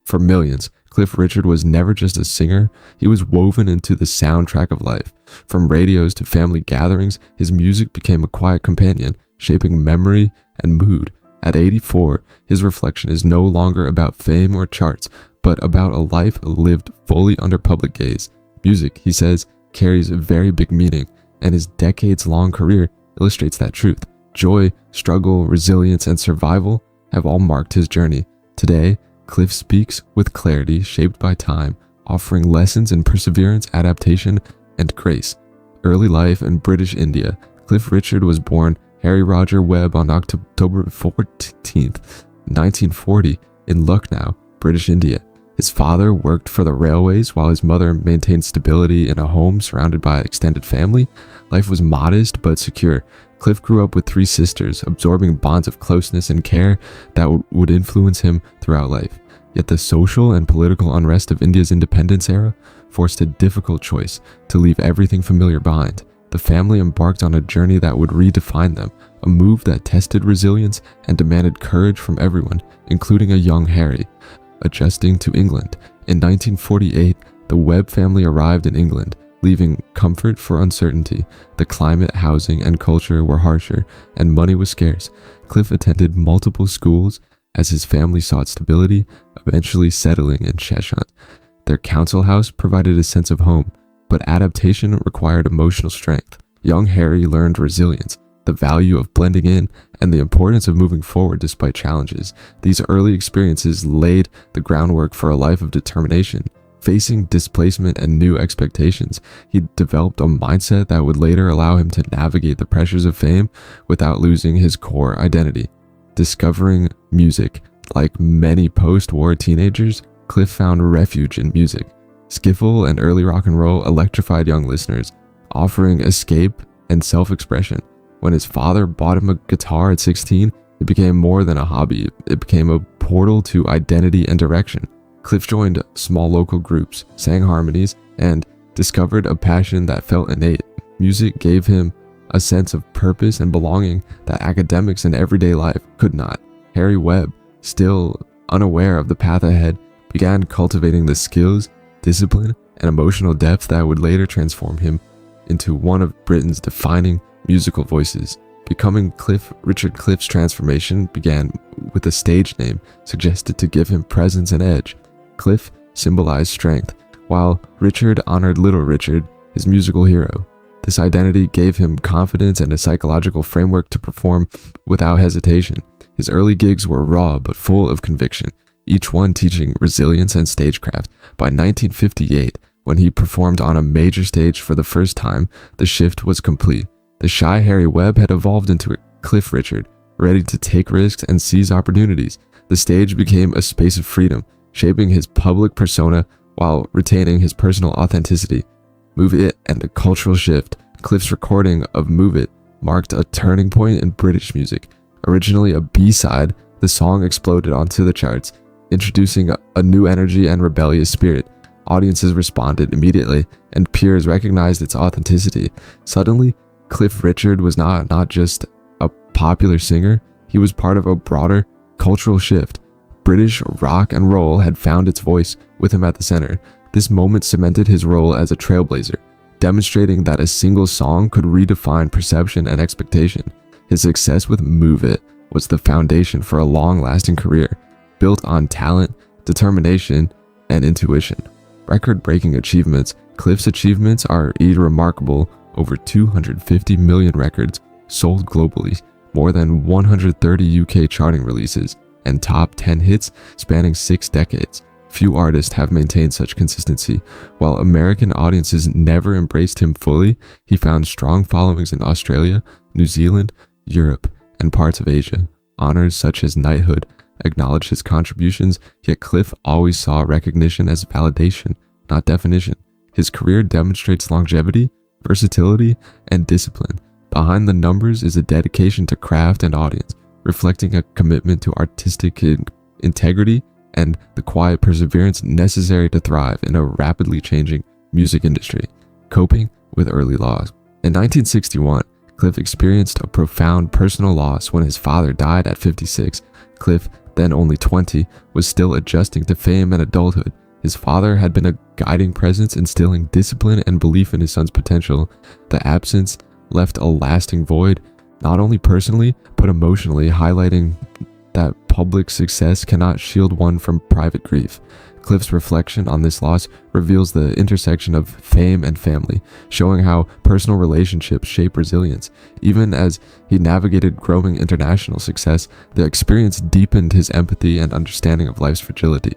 For millions, Cliff Richard was never just a singer, he was woven into the soundtrack of life. From radios to family gatherings, his music became a quiet companion, shaping memory and mood. At 84, his reflection is no longer about fame or charts, but about a life lived fully under public gaze. Music, he says, carries a very big meaning, and his decades-long career illustrates that truth. Joy, struggle, resilience, and survival have all marked his journey. Today, Cliff speaks with clarity shaped by time, offering lessons in perseverance, adaptation, and grace. Early life in British India. Cliff Richard was born Harry Roger Webb on October 14th, 1940 in Lucknow, British India. His father worked for the railways while his mother maintained stability in a home surrounded by an extended family. Life was modest but secure. Cliff grew up with 3 sisters, absorbing bonds of closeness and care that would influence him throughout life. Yet the social and political unrest of India's independence era forced a difficult choice: to leave everything familiar behind. The family embarked on a journey that would redefine them, a move that tested resilience and demanded courage from everyone, including a young Harry. Adjusting to England. In 1948, the Webb family arrived in England, leaving comfort for uncertainty. The climate, housing, and culture were harsher, and money was scarce. Cliff attended multiple schools as his family sought stability, eventually settling in Cheshire. Their council house provided a sense of home, but adaptation required emotional strength. Young Harry learned resilience, the value of blending in, and the importance of moving forward despite challenges. These early experiences laid the groundwork for a life of determination. Facing displacement and new expectations, he developed a mindset that would later allow him to navigate the pressures of fame without losing his core identity. Discovering music. Like many post-war teenagers, Cliff found refuge in music. Skiffle and early rock and roll electrified young listeners, offering escape and self-expression. When his father bought him a guitar at 16, it became more than a hobby. It became a portal to identity and direction. Cliff joined small local groups, sang harmonies, and discovered a passion that felt innate. Music gave him a sense of purpose and belonging that academics and everyday life could not. Harry Webb, still unaware of the path ahead, began cultivating the skills, discipline, and emotional depth that would later transform him into one of Britain's defining musical voices. Becoming Richard Cliff's transformation began with a stage name suggested to give him presence and edge. Cliff symbolized strength, while Richard honored Little Richard, his musical hero. This identity gave him confidence and a psychological framework to perform without hesitation. His early gigs were raw but full of conviction, each one teaching resilience and stagecraft. By 1958, when he performed on a major stage for the first time, the shift was complete. The shy Harry Webb had evolved into Cliff Richard, ready to take risks and seize opportunities. The stage became a space of freedom, shaping his public persona while retaining his personal authenticity. Move It and a cultural shift. Cliff's recording of Move It marked a turning point in British music. Originally a B-side, the song exploded onto the charts, introducing a new energy and rebellious spirit. Audiences responded immediately, and peers recognized its authenticity. Suddenly, Cliff Richard was not just a popular singer, he was part of a broader cultural shift. British rock and roll had found its voice, with him at the center. This moment cemented his role as a trailblazer, demonstrating that a single song could redefine perception and expectation. His success with Move It was the foundation for a long-lasting career, built on talent, determination, and intuition. Record-breaking achievements. Cliff's achievements are remarkable. Over 250 million records sold globally, more than 130 UK charting releases, and top 10 hits spanning 6 decades. Few artists have maintained such consistency. While American audiences never embraced him fully, he found strong followings in Australia, New Zealand, Europe, and parts of Asia. Honors such as knighthood acknowledged his contributions, yet Cliff always saw recognition as validation, not definition. His career demonstrates longevity, versatility, and discipline. Behind the numbers is a dedication to craft and audience, reflecting a commitment to artistic integrity and the quiet perseverance necessary to thrive in a rapidly changing music industry. Coping with early loss. In 1961, Cliff experienced a profound personal loss when his father died at 56. Cliff then only 20, was still adjusting to fame and adulthood. His father had been a guiding presence, instilling discipline and belief in his son's potential. The absence left a lasting void, not only personally, but emotionally, highlighting that public success cannot shield one from private grief. Cliff's reflection on this loss reveals the intersection of fame and family, showing how personal relationships shape resilience. Even as he navigated growing international success, the experience deepened his empathy and understanding of life's fragility.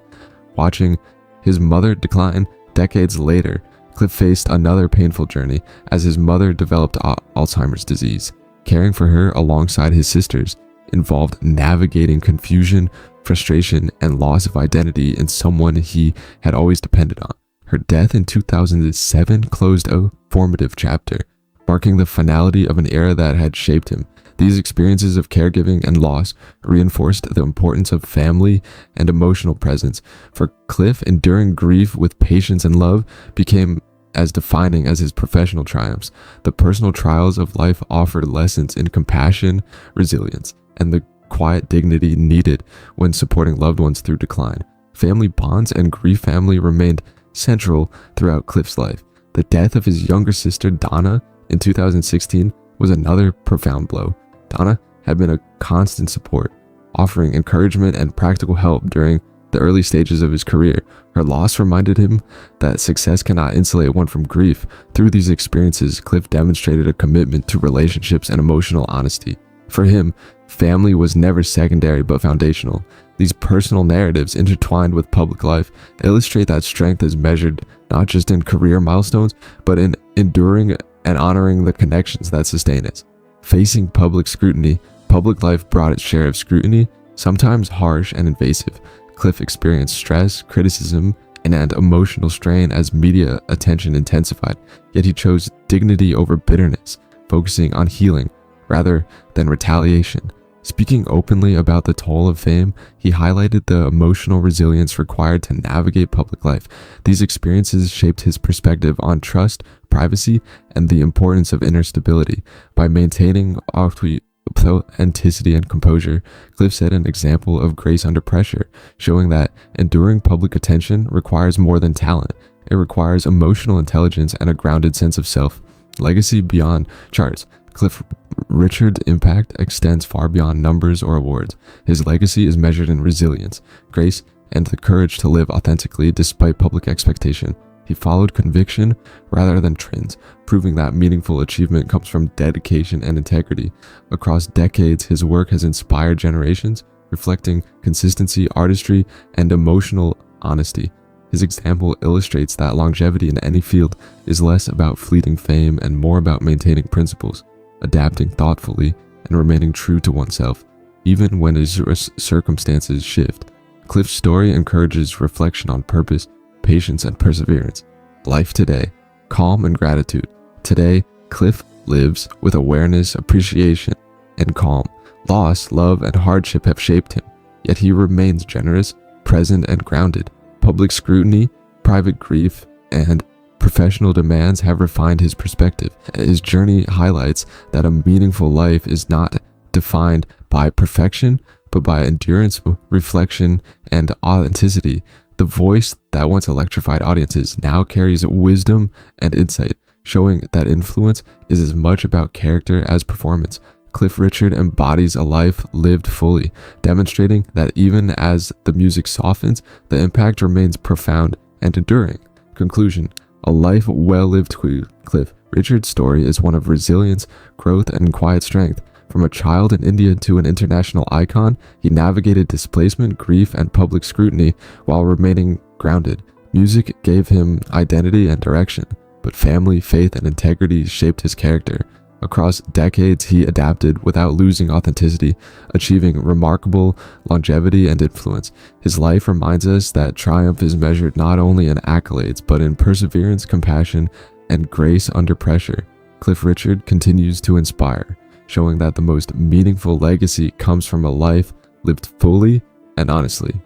Watching his mother decline decades later, Cliff faced another painful journey as his mother developed Alzheimer's disease. Caring for her alongside his sisters involved navigating confusion, frustration, and loss of identity in someone he had always depended on. Her death in 2007 closed a formative chapter, marking the finality of an era that had shaped him. These experiences of caregiving and loss reinforced the importance of family and emotional presence. For Cliff, enduring grief with patience and love became as defining as his professional triumphs. The personal trials of life offered lessons in compassion, resilience, and the quiet dignity needed when supporting loved ones through decline. Family bonds and grief family remained central throughout Cliff's life. The death of his younger sister, Donna, in 2016 was another profound blow. Donna had been a constant support, offering encouragement and practical help during the early stages of his career. Her loss reminded him that success cannot insulate one from grief. Through these experiences, Cliff demonstrated a commitment to relationships and emotional honesty. For him, family was never secondary but foundational. These personal narratives, intertwined with public life, illustrate that strength is measured not just in career milestones, but in enduring and honoring the connections that sustain us. Facing public scrutiny, public life brought its share of scrutiny, sometimes harsh and invasive. Cliff experienced stress, criticism, and emotional strain as media attention intensified, yet he chose dignity over bitterness, focusing on healing rather than retaliation. Speaking openly about the toll of fame, he highlighted the emotional resilience required to navigate public life. These experiences shaped his perspective on trust, privacy, and the importance of inner stability. By maintaining authenticity and composure, Cliff set an example of grace under pressure, showing that enduring public attention requires more than talent. It requires emotional intelligence and a grounded sense of self. Legacy beyond charts. Cliff Richard's impact extends far beyond numbers or awards. His legacy is measured in resilience, grace, and the courage to live authentically despite public expectation. He followed conviction rather than trends, proving that meaningful achievement comes from dedication and integrity. Across decades, his work has inspired generations, reflecting consistency, artistry, and emotional honesty. His example illustrates that longevity in any field is less about fleeting fame and more about maintaining principles, adapting thoughtfully, and remaining true to oneself, even when his circumstances shift. Cliff's story encourages reflection on purpose, patience, and perseverance. Life today, calm and gratitude. Today, Cliff lives with awareness, appreciation, and calm. Loss, love, and hardship have shaped him, yet he remains generous, present, and grounded. Public scrutiny, private grief, and professional demands have refined his perspective. His journey highlights that a meaningful life is not defined by perfection, but by endurance, reflection, and authenticity. The voice that once electrified audiences now carries wisdom and insight, showing that influence is as much about character as performance. Cliff Richard embodies a life lived fully, demonstrating that even as the music softens, the impact remains profound and enduring. Conclusion: a life well lived. Cliff Richard's story is one of resilience, growth, and quiet strength. From a child in India to an international icon, he navigated displacement, grief, and public scrutiny while remaining grounded. Music gave him identity and direction, but family, faith, and integrity shaped his character. Across decades, he adapted without losing authenticity, achieving remarkable longevity and influence. His life reminds us that triumph is measured not only in accolades, but in perseverance, compassion, and grace under pressure. Cliff Richard continues to inspire, showing that the most meaningful legacy comes from a life lived fully and honestly.